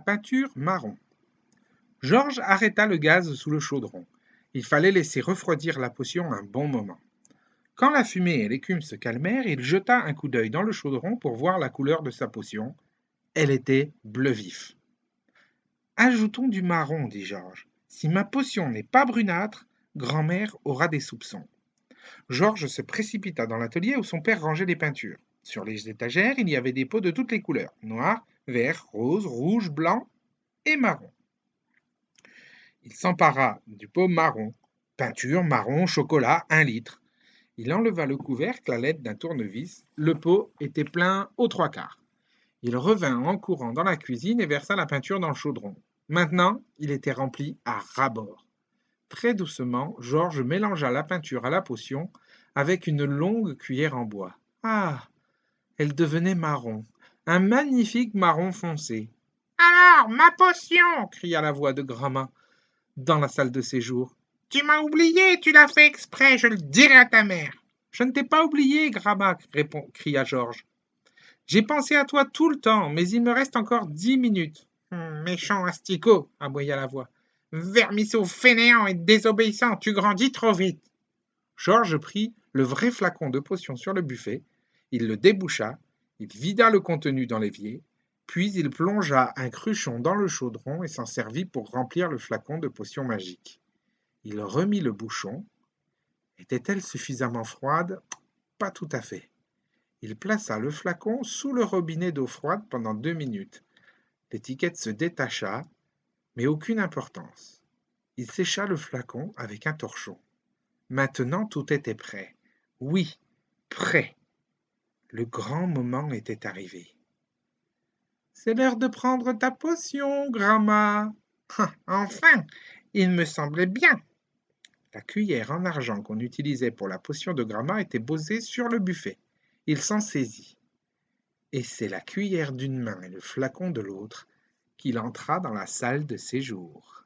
peinture marron. Georges arrêta le gaz sous le chaudron. Il fallait laisser refroidir la potion un bon moment. Quand la fumée et l'écume se calmèrent, il jeta un coup d'œil dans le chaudron pour voir la couleur de sa potion. Elle était bleu vif. Ajoutons du marron, dit Georges. Si ma potion n'est pas brunâtre, grand-mère aura des soupçons. Georges se précipita dans l'atelier où son père rangeait les peintures. Sur les étagères, il y avait des pots de toutes les couleurs, noir, vert, rose, rouge, blanc et marron. Il s'empara du pot marron. Peinture, marron, chocolat, 1 litre. Il enleva le couvercle à l'aide d'un tournevis. Le pot était plein aux 3/4. Il revint en courant dans la cuisine et versa la peinture dans le chaudron. Maintenant, il était rempli à ras-bord. Très doucement, Georges mélangea la peinture à la potion avec une longue cuillère en bois. Ah! Elle devenait marron, un magnifique marron foncé. Alors, ma potion! Cria la voix de Grand'maman dans la salle de séjour. Tu m'as oublié, tu l'as fait exprès, je le dirai à ta mère. Je ne t'ai pas oublié, Grand'maman, cria Georges. J'ai pensé à toi tout le temps, mais il me reste encore 10 minutes. Méchant asticot, aboya la voix. Vermisseau fainéant et désobéissant, tu grandis trop vite. Georges prit le vrai flacon de potion sur le buffet, il le déboucha, il vida le contenu dans l'évier, puis il plongea un cruchon dans le chaudron et s'en servit pour remplir le flacon de potion magique. Il remit le bouchon. Était-elle suffisamment froide? Pas tout à fait. Il plaça le flacon sous le robinet d'eau froide pendant 2 minutes. L'étiquette se détacha, mais aucune importance. Il sécha le flacon avec un torchon. Maintenant tout était prêt. Oui, prêt. Le grand moment était arrivé. C'est l'heure de prendre ta potion, Grand'ma. Enfin, il me semblait bien. La cuillère en argent qu'on utilisait pour la potion de Grand'ma était posée sur le buffet. Il s'en saisit. Et c'est la cuillère d'une main et le flacon de l'autre qu'il entra dans la salle de séjour.